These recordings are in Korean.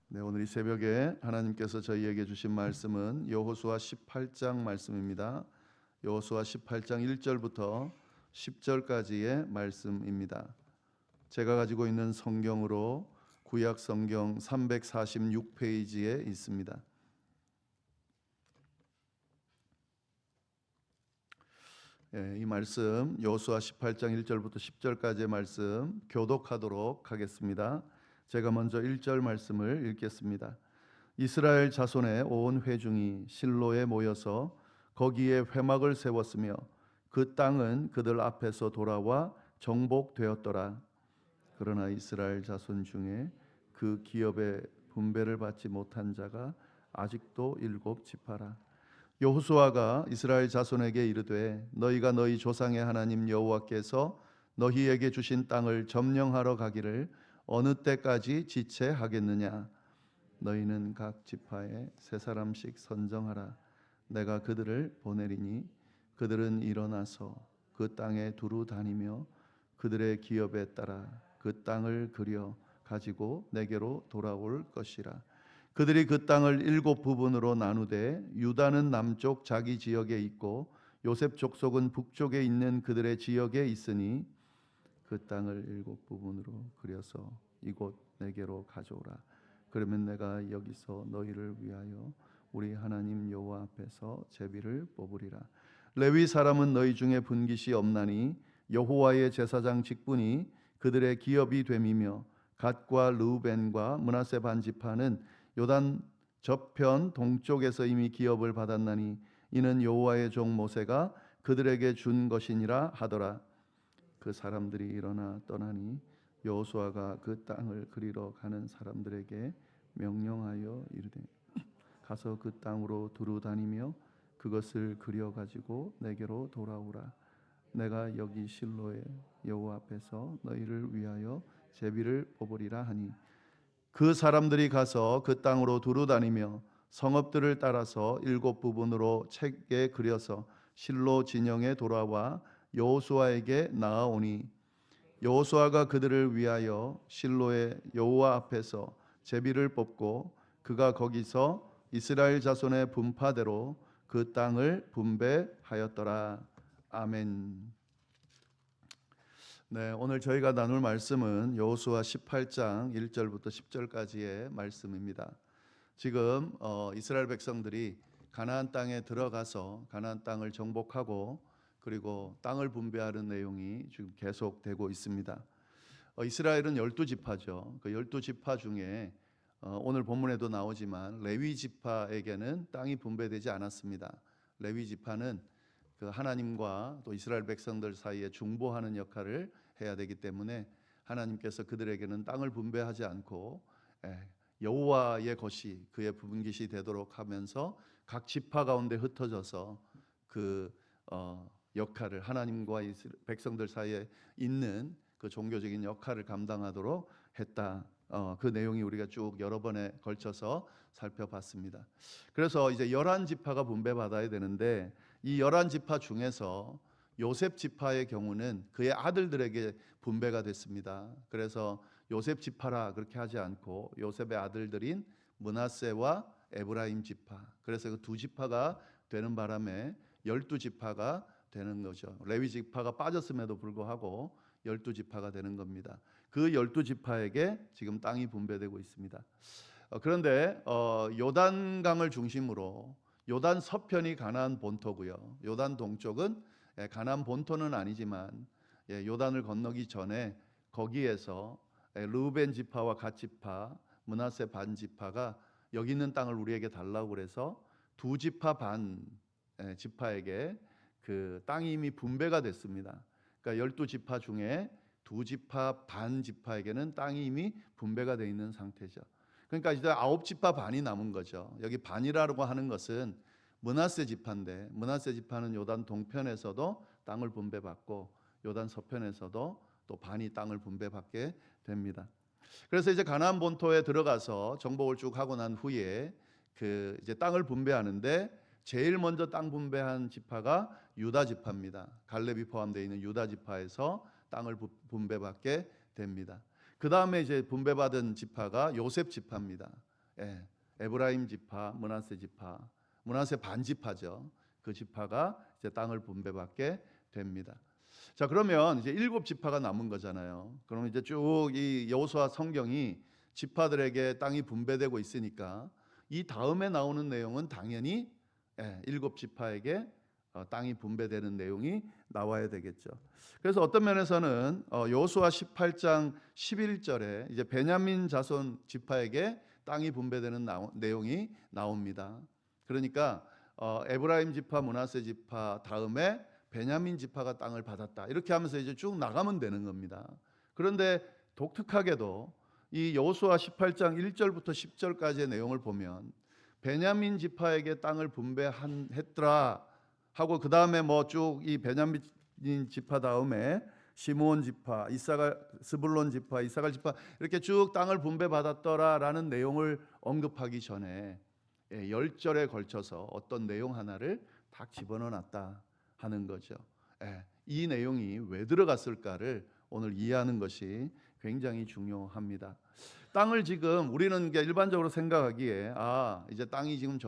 네, 오늘 이 새벽에 하나님께서 저희에게 주신 말씀은 여호수아 18장 말씀입니다. 여호수아 18장 1절부터 10절까지의 말씀입니다. 제가 가지고 있는 성경으로 구약 성경 346페이지에 있습니다. 이 말씀 여호수아 18장 1절부터 10절까지의 말씀 교독하도록 하겠습니다. 제가 먼저 1절 말씀을 읽겠습니다. 이스라엘 자손의 온 회중이 실로에 모여서 거기에 회막을 세웠으며 그 땅은 그들 앞에서 돌아와 정복되었더라. 그러나 이스라엘 자손 중에 그 기업의 분배를 받지 못한 자가 아직도 7지파라. 여호수아가 이스라엘 자손에게 이르되 너희가 너희 조상의 하나님 여호와께서 너희에게 주신 땅을 점령하러 가기를 어느 때까지 지체하겠느냐. 너희는 각 지파에 세 사람씩 선정하라. 내가 그들을 보내리니 그들은 일어나서 그 땅에 두루 다니며 그들의 기업에 따라 그 땅을 그려 가지고 내게로 돌아올 것이라. 그들이 그 땅을 7부분으로 나누되 유다는 남쪽 자기 지역에 있고 요셉 족속은 북쪽에 있는 그들의 지역에 있으니 그 땅을 7부분으로 그려서 이곳 내게로 가져오라. 그러면 내가 여기서 너희를 위하여 우리 하나님 여호와 앞에서 제비를 뽑으리라. 레위 사람은 너희 중에 분깃이 없나니 여호와의 제사장 직분이 그들의 기업이 됨이며 갓과 르우벤과 므낫세 반지파는 요단 저편 동쪽에서 이미 기업을 받았나니 이는 여호와의 종 모세가 그들에게 준 것이니라 하더라. 그 사람들이 일어나 떠나니 여호수아가 그 땅을 그리러 가는 사람들에게 명령하여 이르되 가서 그 땅으로 두루 다니며 그것을 그려 가지고 내게로 돌아오라. 내가 여기 실로에 여호와 앞에서 너희를 위하여 제비를 뽑으리라 하니 그 사람들이 가서 그 땅으로 두루 다니며 성읍들을 따라서 7부분으로 책에 그려서 실로 진영에 돌아와 여호수아에게 나아오니 여호수아가 그들을 위하여 실로의 여호와 앞에서 제비를 뽑고 그가 거기서 이스라엘 자손의 분파대로 그 땅을 분배하였더라. 아멘. 네, 오늘 저희가 나눌 말씀은 여호수아 18장 1절부터 10절까지의 말씀입니다. 지금 이스라엘 백성들이 가나안 땅에 들어가서 가나안 땅을 정복하고 그리고 땅을 분배하는 내용이 지금 계속되고 있습니다. 이스라엘은 12지파죠. 그 12지파 중에 오늘 본문에도 나오지만 레위 지파에게는 땅이 분배되지 않았습니다. 레위 지파는 그 하나님과 또 이스라엘 백성들 사이에 중보하는 역할을 해야 되기 때문에 하나님께서 그들에게는 땅을 분배하지 않고 여호와의 것이 그의 분깃이 되도록 하면서 각 지파 가운데 흩어져서 그 역할을 하나님과 백성들 사이에 있는 그 종교적인 역할을 감당하도록 했다. 그 내용이 우리가 쭉 여러 번에 걸쳐서 살펴봤습니다. 그래서 이제 11지파가 분배받아야 되는데 이 11지파 중에서 요셉 지파의 경우는 그의 아들들에게 분배가 됐습니다. 그래서 요셉 지파라 그렇게 하지 않고 요셉의 아들들인 므낫세와 에브라임 지파, 그래서 그 두 지파가 되는 바람에 12지파가 되는 거죠. 레위 지파가 빠졌음에도 불구하고 12지파가 되는 겁니다. 그 12지파에게 지금 땅이 분배되고 있습니다. 그런데 요단강을 중심으로 요단 서편이 가나안 본토고요. 요단 동쪽은 가나안 본토는 아니지만 요단을 건너기 전에 거기에서 르우벤 지파와 갓 지파, 므낫세 반 지파가 여기 있는 땅을 우리에게 달라고 그래서 두 지파 반 지파에게 그 땅이 이미 분배가 됐습니다. 그러니까 12지파 중에 두 지파 반 지파에게는 땅이 이미 분배가 되어 있는 상태죠. 그러니까 이제 9지파 반이 남은 거죠. 여기 반이라고 하는 것은 므낫세 지파인데 므낫세 지파는 요단 동편에서도 땅을 분배받고 요단 서편에서도 또 반이 땅을 분배받게 됩니다. 그래서 이제 가나안 본토에 들어가서 정복을 쭉 하고 난 후에 그 이제 땅을 분배하는데 제일 먼저 땅 분배한 지파가 유다 지파입니다. 갈렙이 포함되어 있는 유다 지파에서 땅을 분배받게 됩니다. 그 다음에 이제 분배받은 지파가 요셉 지파입니다. 에브라임 지파, 므낫세 지파, 므낫세 반지파죠. 그 지파가 이제 땅을 분배받게 됩니다. 자, 그러면 이제 7지파가 남은 거잖아요. 그러면 이제 쭉 이 여호수아 성경이 지파들에게 땅이 분배되고 있으니까 이 다음에 나오는 내용은 당연히 7지파에게 땅이 분배되는 내용이 나와야 되겠죠. 그래서 어떤 면에서는 여호수아 18장 11절에 이제 베냐민 자손 지파에게 땅이 분배되는 내용이 나옵니다. 그러니까 에브라임 지파, 므낫세 지파 다음에 베냐민 지파가 땅을 받았다. 이렇게 하면서 이제 쭉 나가면 되는 겁니다. 그런데 독특하게도 이 여호수아 18장 1절부터 10절까지의 내용을 보면 베냐민 지파에게 땅을 분배했더라 하고 그 다음에 뭐 쭉 이 베냐민 지파 다음에 시므온 지파, 스불론 지파, 이사갈 지파 이렇게 쭉 땅을 분배받았더라라는 내용을 언급하기 전에 10절에 걸쳐서 어떤 내용 하나를 딱 집어넣어놨다 하는 거죠. 이 내용이 왜 들어갔을까를 오늘 이해하는 것이 굉장히 중요합니다. 땅을 지금 우리는 일반적으로 생각하기에 이제 땅이 지금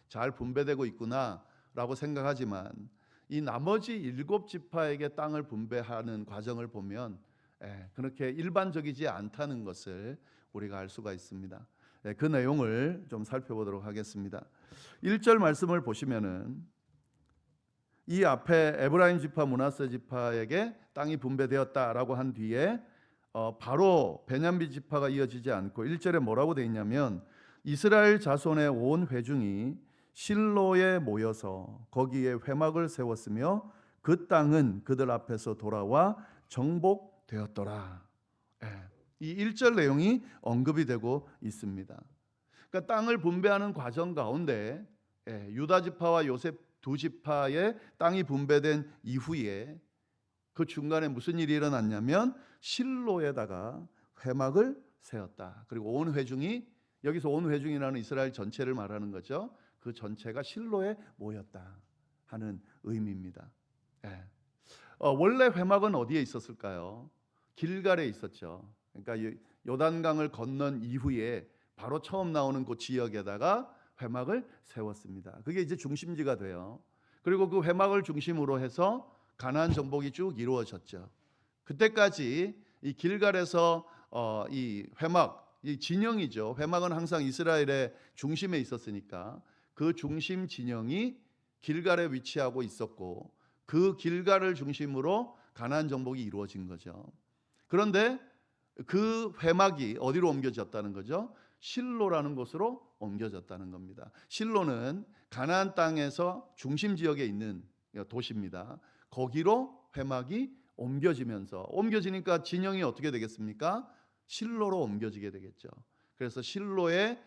잘 분배되고 있구나라고 생각하지만 이 나머지 7지파에게 땅을 분배하는 과정을 보면 그렇게 일반적이지 않다는 것을 우리가 알 수가 있습니다. 그 내용을 좀 살펴보도록 하겠습니다. 1절 말씀을 보시면은 이 앞에 에브라임 지파, 므낫세 지파에게 땅이 분배되었다라고 한 뒤에 바로 베냐민 지파가 이어지지 않고 1절에 뭐라고 되어 있냐면 이스라엘 자손의 온 회중이 실로에 모여서 거기에 회막을 세웠으며 그 땅은 그들 앞에서 돌아와 정복되었더라. 이 1절 내용이 언급이 되고 있습니다. 그러니까 땅을 분배하는 과정 가운데 유다 지파와 요셉 두 지파의 땅이 분배된 이후에 그 중간에 무슨 일이 일어났냐면 실로에다가 회막을 세웠다. 그리고 온 회중이, 여기서 온 회중이라는 이스라엘 전체를 말하는 거죠. 그 전체가 실로에 모였다 하는 의미입니다. 원래 회막은 어디에 있었을까요? 길갈에 있었죠. 그러니까 요단강을 건넌 이후에 바로 처음 나오는 그 지역에다가 회막을 세웠습니다. 그게 이제 중심지가 돼요. 그리고 그 회막을 중심으로 해서 가나안 정복이 쭉 이루어졌죠. 그때까지 이 길갈에서 이 회막, 이 진영이죠. 회막은 항상 이스라엘의 중심에 있었으니까 그 중심 진영이 길갈에 위치하고 있었고 그 길갈을 중심으로 가나안 정복이 이루어진 거죠. 그런데 그 회막이 어디로 옮겨졌다는 거죠? 실로라는 곳으로 옮겨졌다는 겁니다. 실로는 가나안 땅에서 중심 지역에 있는 도시입니다. 거기로 회막이 옮겨지니까 진영이 어떻게 되겠습니까? 실로로 옮겨지게 되겠죠. 그래서 실로의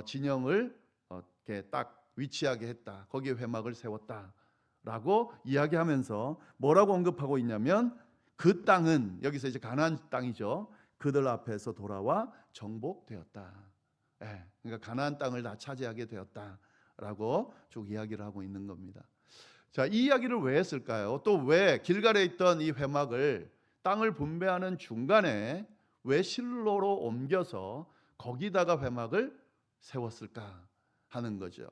진영을 이렇게 딱 위치하게 했다. 거기에 회막을 세웠다라고 이야기하면서 뭐라고 언급하고 있냐면 그 땅은 여기서 이제 가나안 땅이죠. 그들 앞에서 돌아와 정복되었다. 그러니까 가나안 땅을 다 차지하게 되었다라고 쭉 이야기를 하고 있는 겁니다. 자, 이 이야기를 왜 했을까요? 또 왜 길갈에 있던 이 회막을 땅을 분배하는 중간에 왜 실로로 옮겨서 거기다가 회막을 세웠을까 하는 거죠.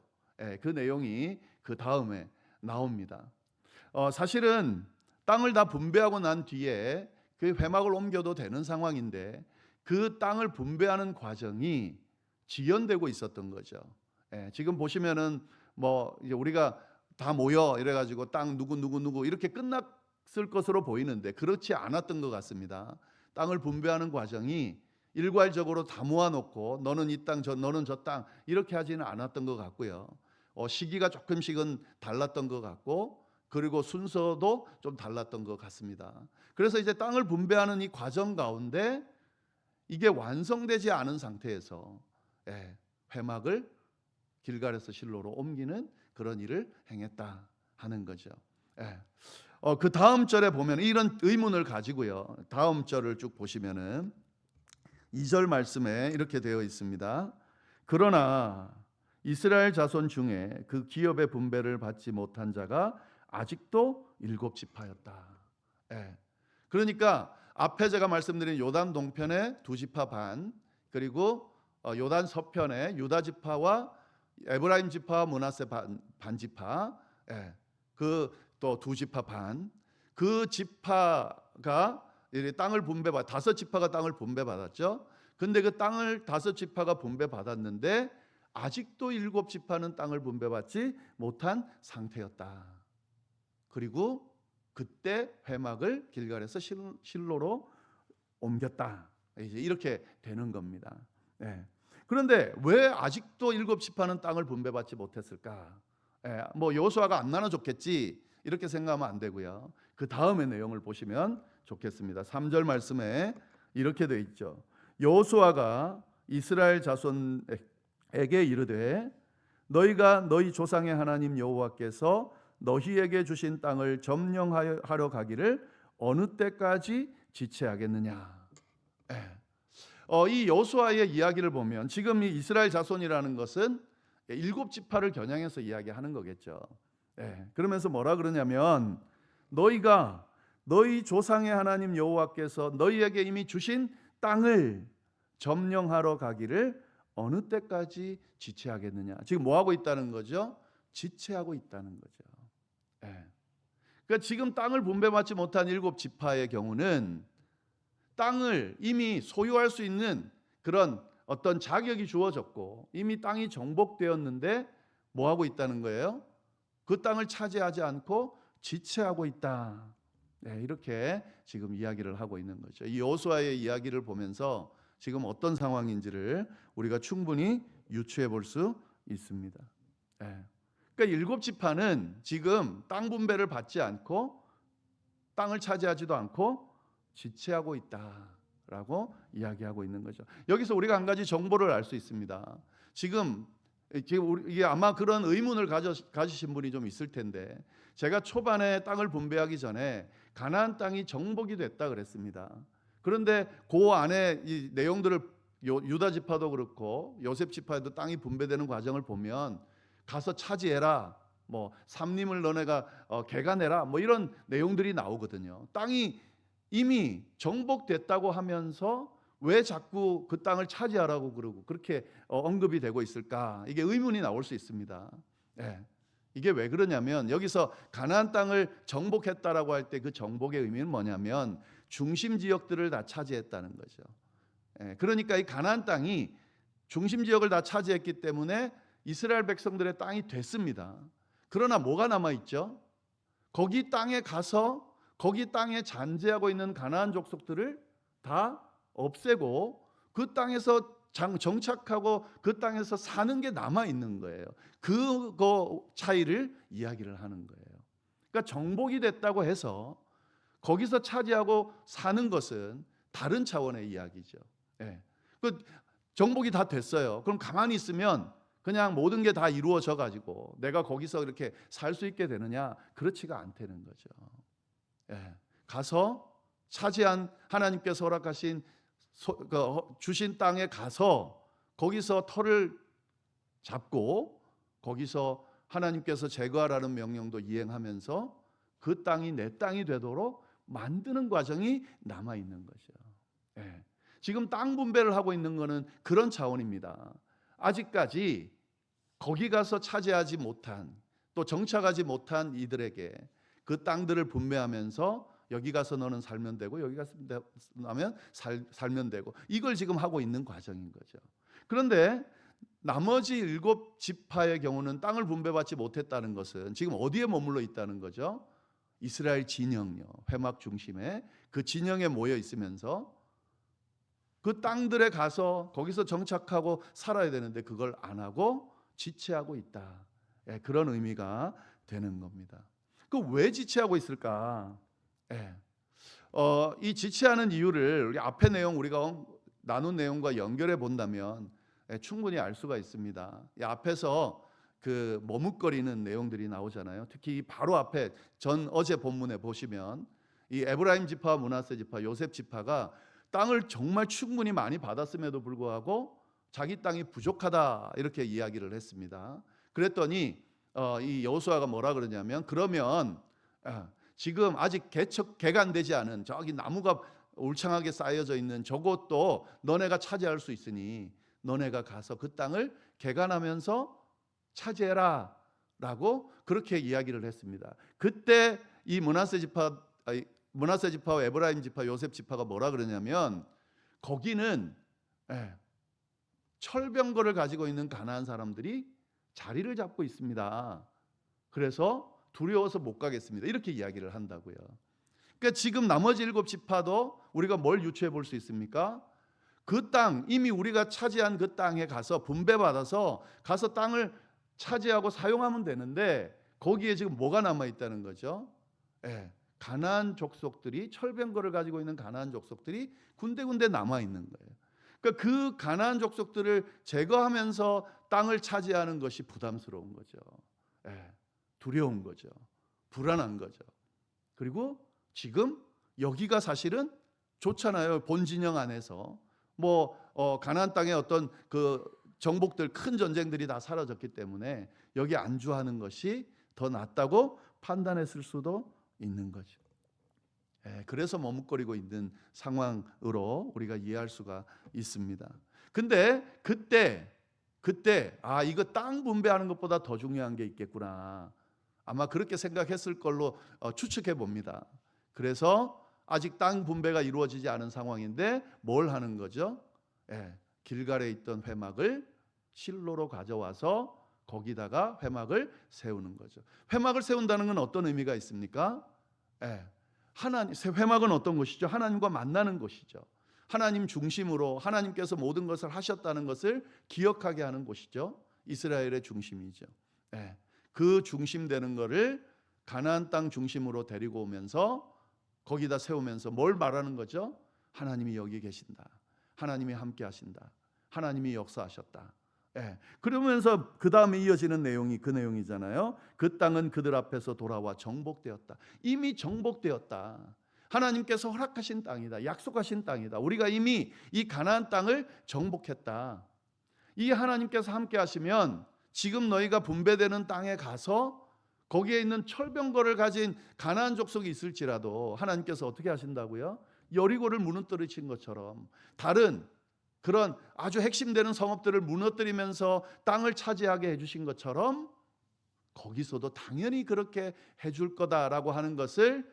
그 내용이 그 다음에 나옵니다. 사실은 땅을 다 분배하고 난 뒤에 그 회막을 옮겨도 되는 상황인데 그 땅을 분배하는 과정이 지연되고 있었던 거죠. 지금 보시면은 뭐 이제 우리가 다 모여 이래가지고 땅 누구 이렇게 끝났을 것으로 보이는데 그렇지 않았던 것 같습니다. 땅을 분배하는 과정이 일괄적으로 다 모아놓고 너는 이 땅, 너는 저 땅 이렇게 하지는 않았던 것 같고요. 시기가 조금씩은 달랐던 것 같고 그리고 순서도 좀 달랐던 것 같습니다. 그래서 이제 땅을 분배하는 이 과정 가운데 이게 완성되지 않은 상태에서 회막을 길갈에서 실로로 옮기는 그런 일을 행했다 하는 거죠. 그 다음 절에 보면 이런 의문을 가지고요. 다음 절을 쭉 보시면은 2절 말씀에 이렇게 되어 있습니다. 그러나 이스라엘 자손 중에 그 기업의 분배를 받지 못한 자가 아직도 7지파였다. 그러니까 앞에 제가 말씀드린 요단 동편의 2지파 반 그리고 요단 서편에 유다 지파와 에브라임 지파, 므낫세 반지파, 그 또 두 지파 반, 그 지파가 땅을 분배받, 다섯 지파가 땅을 분배받았죠. 근데 그 땅을 다섯 지파가 분배받았는데 아직도 일곱 지파는 땅을 분배받지 못한 상태였다. 그리고 그때 회막을 길갈에서 실로로 옮겼다. 이제 이렇게 되는 겁니다. 그런데 왜 아직도 일곱 지파는 땅을 분배받지 못했을까? 뭐 여호수아가 안 나눠줬겠지 이렇게 생각하면 안 되고요. 그 다음의 내용을 보시면 좋겠습니다. 3절 말씀에 이렇게 되어 있죠. 여호수아가 이스라엘 자손에게 이르되 너희가 너희 조상의 하나님 여호와께서 너희에게 주신 땅을 점령하러 가기를 어느 때까지 지체하겠느냐. 이 여호수아의 이야기를 보면 지금 이 이스라엘 자손이라는 것은 일곱 지파를 겨냥해서 이야기하는 거겠죠. 그러면서 뭐라 그러냐면 너희가 너희 조상의 하나님 여호와께서 너희에게 이미 주신 땅을 점령하러 가기를 어느 때까지 지체하겠느냐. 지금 뭐 하고 있다는 거죠? 지체하고 있다는 거죠. 그러니까 지금 땅을 분배받지 못한 일곱 지파의 경우는 땅을 이미 소유할 수 있는 그런 어떤 자격이 주어졌고 이미 땅이 정복되었는데 뭐 하고 있다는 거예요? 그 땅을 차지하지 않고 지체하고 있다. 이렇게 지금 이야기를 하고 있는 거죠. 이 여호수아의 이야기를 보면서 지금 어떤 상황인지를 우리가 충분히 유추해 볼 수 있습니다. 그러니까 일곱 지파는 지금 땅 분배를 받지 않고 땅을 차지하지도 않고 지체하고 있다라고 이야기하고 있는 거죠. 여기서 우리가 한 가지 정보를 알 수 있습니다. 지금 이게 아마 그런 의문을 가지신 분이 좀 있을 텐데 제가 초반에 땅을 분배하기 전에 가나안 땅이 정복이 됐다 그랬습니다. 그런데 그 안에 이 내용들을 유다 지파도 그렇고 요셉 지파에도 땅이 분배되는 과정을 보면 가서 차지해라, 뭐 삼림을 너네가 개간해라, 뭐 이런 내용들이 나오거든요. 땅이 이미 정복됐다고 하면서 왜 자꾸 그 땅을 차지하라고 그러고 그렇게 언급이 되고 있을까? 이게 의문이 나올 수 있습니다. 이게 왜 그러냐면 여기서 가나안 땅을 정복했다라고 할 때 그 정복의 의미는 뭐냐면 중심 지역들을 다 차지했다는 거죠. 그러니까 이 가나안 땅이 중심 지역을 다 차지했기 때문에 이스라엘 백성들의 땅이 됐습니다. 그러나 뭐가 남아 있죠? 거기 땅에 가서 거기 땅에 잔재하고 있는 가나안 족속들을 다 없애고 그 땅에서 정착하고 그 땅에서 사는 게 남아 있는 거예요. 그거 차이를 이야기를 하는 거예요. 그러니까 정복이 됐다고 해서 거기서 차지하고 사는 것은 다른 차원의 이야기죠. 그 정복이 다 됐어요. 그럼 가만히 있으면 그냥 모든 게 다 이루어져 가지고 내가 거기서 이렇게 살 수 있게 되느냐? 그렇지가 않다는 거죠. 가서 차지한 하나님께서 허락하신 주신 땅에 가서 거기서 터를 잡고 거기서 하나님께서 제거하라는 명령도 이행하면서 그 땅이 내 땅이 되도록 만드는 과정이 남아 있는 거죠. 지금 땅 분배를 하고 있는 것은 그런 차원입니다. 아직까지 거기 가서 차지하지 못한 또 정착하지 못한 이들에게 그 땅들을 분배하면서 여기 가서 너는 살면 되고 여기 가서 나면 살면 되고 이걸 지금 하고 있는 과정인 거죠. 그런데 나머지 일곱 지파의 경우는 땅을 분배받지 못했다는 것은 지금 어디에 머물러 있다는 거죠? 이스라엘 진영요, 회막 중심에 그 진영에 모여 있으면서 그 땅들에 가서 거기서 정착하고 살아야 되는데 그걸 안 하고 지체하고 있다. 그런 의미가 되는 겁니다. 그 왜 지체하고 있을까? 이 지체하는 이유를 우리 앞의 내용 우리가 나눈 내용과 연결해 본다면 충분히 알 수가 있습니다. 이 앞에서 그 머뭇거리는 내용들이 나오잖아요. 특히 바로 앞에 어제 본문에 보시면 이 에브라임 지파, 므낫세 지파, 요셉 지파가 땅을 정말 충분히 많이 받았음에도 불구하고 자기 땅이 부족하다 이렇게 이야기를 했습니다. 그랬더니 이 여호수아가 뭐라 그러냐면 그러면 지금 아직 개간되지 않은 저기 나무가 울창하게 쌓여져 있는 저것도 너네가 차지할 수 있으니 너네가 가서 그 땅을 개간하면서 차지해라 라고 그렇게 이야기를 했습니다. 그때 이 므낫세 지파와 에브라임 지파, 요셉 지파가 뭐라 그러냐면 거기는 철병거를 가지고 있는 가나안 사람들이 자리를 잡고 있습니다. 그래서 두려워서 못 가겠습니다. 이렇게 이야기를 한다고요. 그러니까 지금 나머지 7지파도 우리가 뭘 유추해 볼 수 있습니까? 그 땅, 이미 우리가 차지한 그 땅에 가서 분배받아서 가서 땅을 차지하고 사용하면 되는데 거기에 지금 뭐가 남아 있다는 거죠? 가나안 족속들이, 철병거를 가지고 있는 가나안 족속들이 군데군데 남아 있는 거예요. 그러니까 그 가나안 족속들을 제거하면서 땅을 차지하는 것이 부담스러운 거죠. 두려운 거죠. 불안한 거죠. 그리고 지금 여기가 사실은 좋잖아요. 본 진영 안에서 가나안 땅의 어떤 그 정복들, 큰 전쟁들이 다 사라졌기 때문에 여기 안주하는 것이 더 낫다고 판단했을 수도 있는 거죠. 그래서 머뭇거리고 있는 상황으로 우리가 이해할 수가 있습니다. 근데 그때 이거 땅 분배하는 것보다 더 중요한 게 있겠구나. 아마 그렇게 생각했을 걸로 추측해 봅니다. 그래서 아직 땅 분배가 이루어지지 않은 상황인데 뭘 하는 거죠? 길갈에 있던 회막을 실로로 가져와서 거기다가 회막을 세우는 거죠. 회막을 세운다는 건 어떤 의미가 있습니까? 회막은 어떤 것이죠? 하나님과 만나는 것이죠. 하나님 중심으로 하나님께서 모든 것을 하셨다는 것을 기억하게 하는 곳이죠. 이스라엘의 중심이죠. 그 중심되는 것을 가나안 땅 중심으로 데리고 오면서 거기다 세우면서 뭘 말하는 거죠? 하나님이 여기 계신다. 하나님이 함께 하신다. 하나님이 역사하셨다. 그러면서 그 다음에 이어지는 내용이 그 내용이잖아요. 그 땅은 그들 앞에서 돌아와 정복되었다. 이미 정복되었다. 하나님께서 허락하신 땅이다. 약속하신 땅이다. 우리가 이미 이 가나안 땅을 정복했다. 이 하나님께서 함께 하시면 지금 너희가 분배되는 땅에 가서 거기에 있는 철병거를 가진 가나안 족속이 있을지라도 하나님께서 어떻게 하신다고요? 여리고를 무너뜨리신 것처럼 다른 그런 아주 핵심되는 성읍들을 무너뜨리면서 땅을 차지하게 해주신 것처럼 거기서도 당연히 그렇게 해줄 거다라고 하는 것을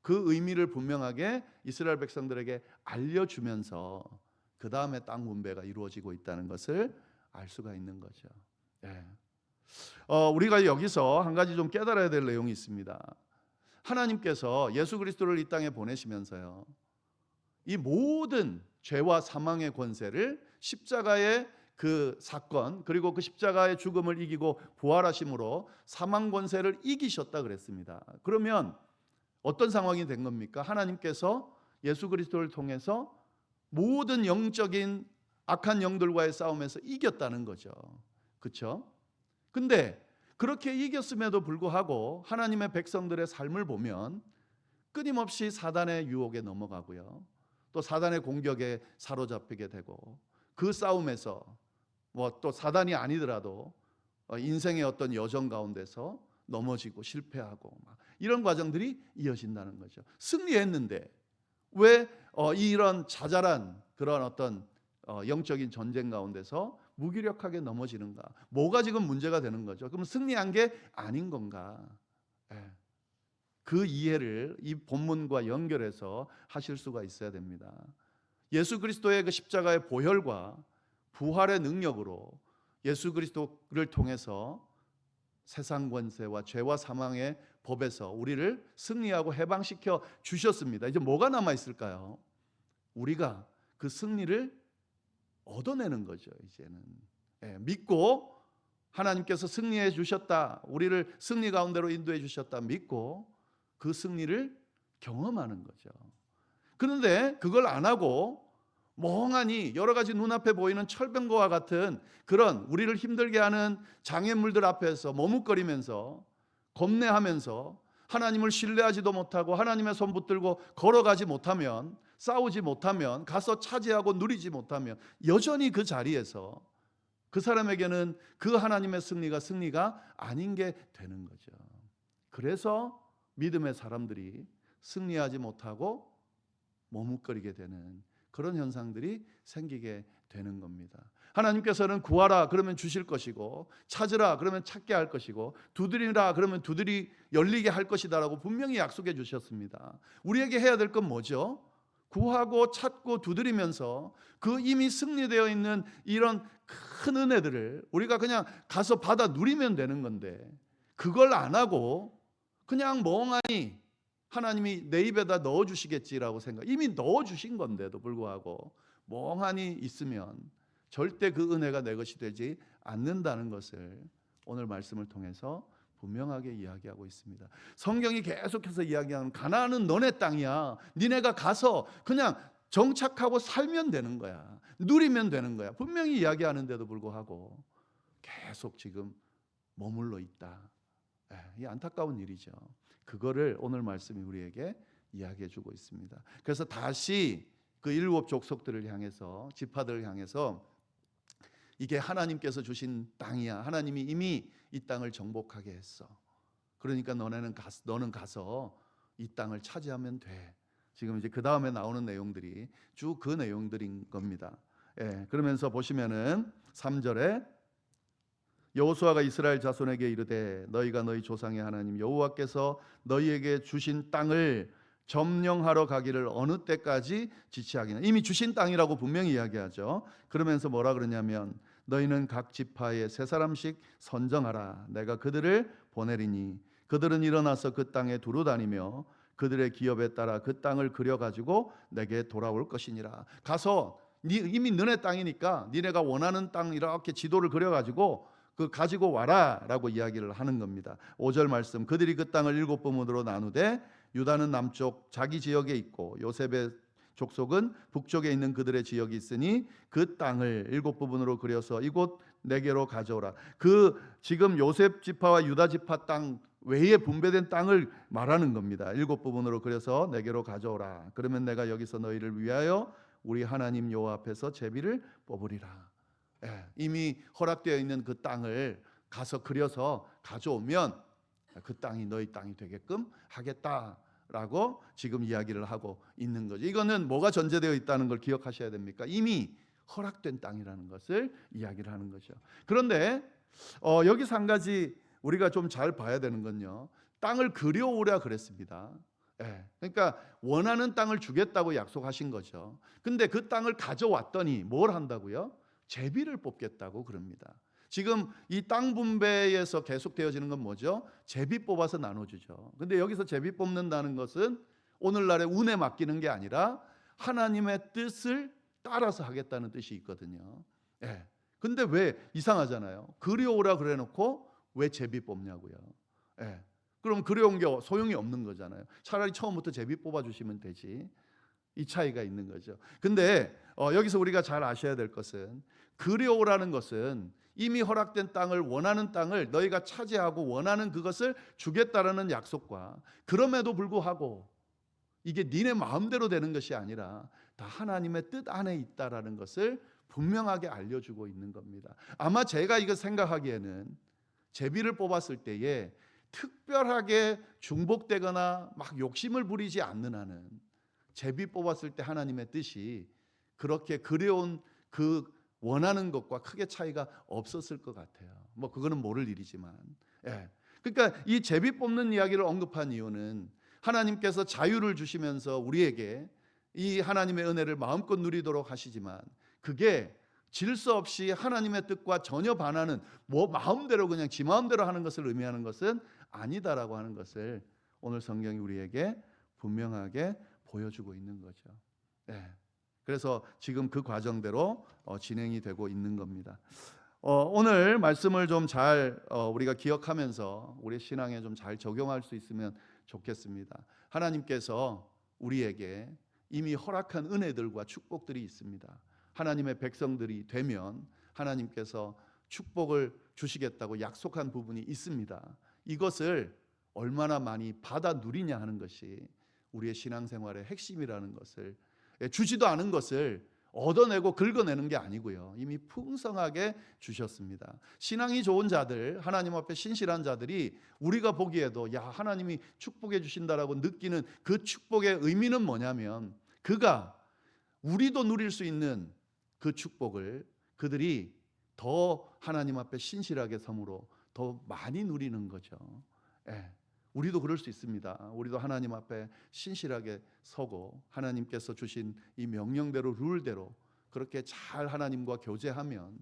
그 의미를 분명하게 이스라엘 백성들에게 알려주면서 그 다음에 땅 분배가 이루어지고 있다는 것을 알 수가 있는 거죠. 우리가 여기서 한 가지 좀 깨달아야 될 내용이 있습니다. 하나님께서 예수 그리스도를 이 땅에 보내시면서요, 이 모든 죄와 사망의 권세를 십자가의 그 사건 그리고 그 십자가의 죽음을 이기고 부활하심으로 사망 권세를 이기셨다 그랬습니다. 그러면 어떤 상황이 된 겁니까? 하나님께서 예수 그리스도를 통해서 모든 영적인 악한 영들과의 싸움에서 이겼다는 거죠. 그렇죠? 근데 그렇게 이겼음에도 불구하고 하나님의 백성들의 삶을 보면 끊임없이 사단의 유혹에 넘어가고요. 또 사단의 공격에 사로잡히게 되고 그 싸움에서 또 사단이 아니더라도 인생의 어떤 여정 가운데서 넘어지고 실패하고 이런 과정들이 이어진다는 거죠. 승리했는데 왜 이런 자잘한 그런 어떤 영적인 전쟁 가운데서 무기력하게 넘어지는가? 뭐가 지금 문제가 되는 거죠? 그럼 승리한 게 아닌 건가? 그 이해를 이 본문과 연결해서 하실 수가 있어야 됩니다. 예수 그리스도의 그 십자가의 보혈과 부활의 능력으로 예수 그리스도를 통해서 세상 권세와 죄와 사망의 법에서 우리를 승리하고 해방시켜 주셨습니다. 이제 뭐가 남아 있을까요? 우리가 그 승리를 얻어내는 거죠. 이제는 믿고 하나님께서 승리해 주셨다, 우리를 승리 가운데로 인도해 주셨다 믿고 그 승리를 경험하는 거죠. 그런데 그걸 안 하고 멍하니 여러 가지 눈앞에 보이는 철병거와 같은 그런 우리를 힘들게 하는 장애물들 앞에서 머뭇거리면서 겁내하면서 하나님을 신뢰하지도 못하고 하나님의 손 붙들고 걸어가지 못하면, 싸우지 못하면, 가서 차지하고 누리지 못하면 여전히 그 자리에서 그 사람에게는 그 하나님의 승리가 아닌 게 되는 거죠. 그래서 믿음의 사람들이 승리하지 못하고 머뭇거리게 되는 그런 현상들이 생기게 되는 겁니다. 하나님께서는 구하라 그러면 주실 것이고, 찾으라 그러면 찾게 할 것이고, 두드리라 그러면 두드리 열리게 할 것이다라고 분명히 약속해 주셨습니다. 우리에게 해야 될 건 뭐죠? 구하고 찾고 두드리면서 그 이미 승리되어 있는 이런 큰 은혜들을 우리가 그냥 가서 받아 누리면 되는 건데, 그걸 안 하고 그냥 멍하니 하나님이 내 입에다 넣어주시겠지라고 이미 넣어주신 건데도 불구하고 멍하니 있으면 절대 그 은혜가 내 것이 되지 않는다는 것을 오늘 말씀을 통해서 분명하게 이야기하고 있습니다. 성경이 계속해서 이야기하는 가나안은 너네 땅이야. 니네가 가서 그냥 정착하고 살면 되는 거야. 누리면 되는 거야. 분명히 이야기하는데도 불구하고 계속 지금 머물러 있다. 이 안타까운 일이죠. 그거를 오늘 말씀이 우리에게 이야기해 주고 있습니다. 그래서 다시 그 7 족속들을 향해서, 지파들을 향해서 이게 하나님께서 주신 땅이야. 하나님이 이미 이 땅을 정복하게 했어. 그러니까 너는 가서 이 땅을 차지하면 돼. 지금 이제 그 다음에 나오는 내용들이 쭉 그 내용들인 겁니다. 그러면서 보시면은 3절에 여호수아가 이스라엘 자손에게 이르되 너희가 너희 조상의 하나님 여호와께서 너희에게 주신 땅을 점령하러 가기를 어느 때까지 지체하기는. 이미 주신 땅이라고 분명히 이야기하죠. 그러면서 뭐라 그러냐면 너희는 각 지파에 3사람씩 선정하라. 내가 그들을 보내리니 그들은 일어나서 그 땅에 두루 다니며 그들의 기업에 따라 그 땅을 그려가지고 내게 돌아올 것이니라. 가서 이미 너네 땅이니까 니네가 원하는 땅 이렇게 지도를 그려가지고 가지고 와라 라고 이야기를 하는 겁니다. 5절 말씀, 그들이 그 땅을 7부문으로 나누되 유다는 남쪽 자기 지역에 있고 요셉의 족속은 북쪽에 있는 그들의 지역이 있으니 그 땅을 7부분으로 그려서 이곳 내게로 가져오라. 지금 요셉 지파와 유다 지파 땅 외에 분배된 땅을 말하는 겁니다. 7부분으로 그려서 내게로 가져오라. 그러면 내가 여기서 너희를 위하여 우리 하나님 여호와 앞에서 제비를 뽑으리라. 이미 허락되어 있는 그 땅을 가서 그려서 가져오면 그 땅이 너희 땅이 되게끔 하겠다라고 지금 이야기를 하고 있는 거죠. 이거는 뭐가 전제되어 있다는 걸 기억하셔야 됩니까? 이미 허락된 땅이라는 것을 이야기를 하는 거죠. 그런데 여기서 한 가지 우리가 좀 잘 봐야 되는 건요, 땅을 그려오라 그랬습니다. 그러니까 원하는 땅을 주겠다고 약속하신 거죠. 근데 그 땅을 가져왔더니 뭘 한다고요? 제비를 뽑겠다고 그럽니다. 지금 이 땅 분배에서 계속 되어지는 건 뭐죠? 제비 뽑아서 나눠주죠. 근데 여기서 제비 뽑는다는 것은 오늘날의 운에 맡기는 게 아니라 하나님의 뜻을 따라서 하겠다는 뜻이 있거든요. 근데 왜 이상하잖아요. 그려오라 그래 놓고 왜 제비 뽑냐고요. 그럼 그려온 게 소용이 없는 거잖아요. 차라리 처음부터 제비 뽑아주시면 되지. 이 차이가 있는 거죠. 근데 여기서 우리가 잘 아셔야 될 것은, 그려오라는 것은 이미 허락된 땅을, 원하는 땅을 너희가 차지하고 원하는 그것을 주겠다라는 약속과, 그럼에도 불구하고 이게 니네 마음대로 되는 것이 아니라 다 하나님의 뜻 안에 있다라는 것을 분명하게 알려주고 있는 겁니다. 아마 제가 이거 생각하기에는 제비를 뽑았을 때에 특별하게 중복되거나 막 욕심을 부리지 않는 한은 제비 뽑았을 때 하나님의 뜻이 그렇게 그려온 그 원하는 것과 크게 차이가 없었을 것 같아요. 뭐 그거는 모를 일이지만. 그러니까 이 제비 뽑는 이야기를 언급한 이유는 하나님께서 자유를 주시면서 우리에게 이 하나님의 은혜를 마음껏 누리도록 하시지만, 그게 질서 없이 하나님의 뜻과 전혀 반하는, 마음대로 그냥 지 마음대로 하는 것을 의미하는 것은 아니다라고 하는 것을 오늘 성경이 우리에게 분명하게 보여주고 있는 거죠. 그래서 지금 그 과정대로 진행이 되고 있는 겁니다. 오늘 말씀을 좀 잘 우리가 기억하면서 우리 신앙에 좀 잘 적용할 수 있으면 좋겠습니다. 하나님께서 우리에게 이미 허락한 은혜들과 축복들이 있습니다. 하나님의 백성들이 되면 하나님께서 축복을 주시겠다고 약속한 부분이 있습니다. 이것을 얼마나 많이 받아 누리냐 하는 것이 우리의 신앙생활의 핵심이라는 것을, 주지도 않은 것을 얻어내고 긁어내는 게 아니고요, 이미 풍성하게 주셨습니다. 신앙이 좋은 자들, 하나님 앞에 신실한 자들이 우리가 보기에도 야, 하나님이 축복해 주신다라고 느끼는 그 축복의 의미는 뭐냐면, 그가 우리도 누릴 수 있는 그 축복을 그들이 더 하나님 앞에 신실하게 섬으로 더 많이 누리는 거죠. 예, 우리도 그럴 수 있습니다. 우리도 하나님 앞에 신실하게 서고 하나님께서 주신 이 명령대로 룰대로 그렇게 잘 하나님과 교제하면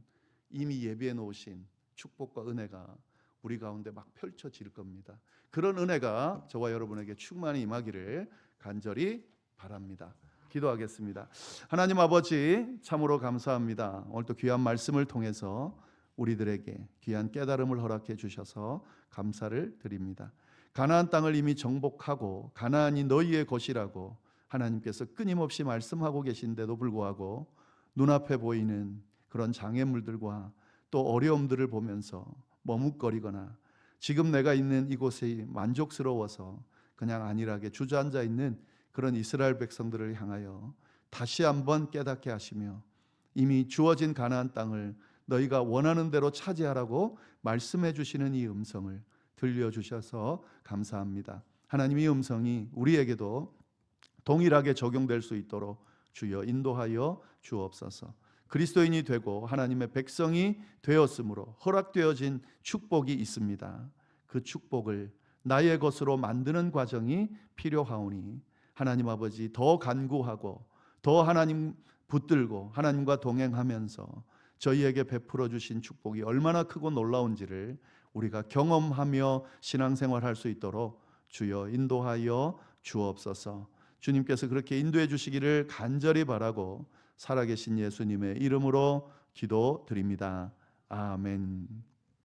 이미 예비해 놓으신 축복과 은혜가 우리 가운데 막 펼쳐질 겁니다. 그런 은혜가 저와 여러분에게 충만히 임하기를 간절히 바랍니다. 기도하겠습니다. 하나님 아버지, 참으로 감사합니다. 오늘도 귀한 말씀을 통해서 우리들에게 귀한 깨달음을 허락해 주셔서 감사를 드립니다. 가나안 땅을 이미 정복하고 가나안이 너희의 것이라고 하나님께서 끊임없이 말씀하고 계신데도 불구하고 눈앞에 보이는 그런 장애물들과 또 어려움들을 보면서 머뭇거리거나 지금 내가 있는 이곳이 만족스러워서 그냥 안일하게 주저앉아 있는 그런 이스라엘 백성들을 향하여 다시 한번 깨닫게 하시며 이미 주어진 가나안 땅을 너희가 원하는 대로 차지하라고 말씀해 주시는 이 음성을 들려주셔서 감사합니다. 하나님, 이 음성이 우리에게도 동일하게 적용될 수 있도록 주여 인도하여 주옵소서. 그리스도인이 되고 하나님의 백성이 되었으므로 허락되어진 축복이 있습니다. 그 축복을 나의 것으로 만드는 과정이 필요하오니 하나님 아버지, 더 간구하고 더 하나님 붙들고 하나님과 동행하면서 저희에게 베풀어 주신 축복이 얼마나 크고 놀라운지를 우리가 경험하며 신앙생활할 수 있도록 주여 인도하여 주옵소서. 주님께서 그렇게 인도해 주시기를 간절히 바라고 살아계신 예수님의 이름으로 기도드립니다. 아멘.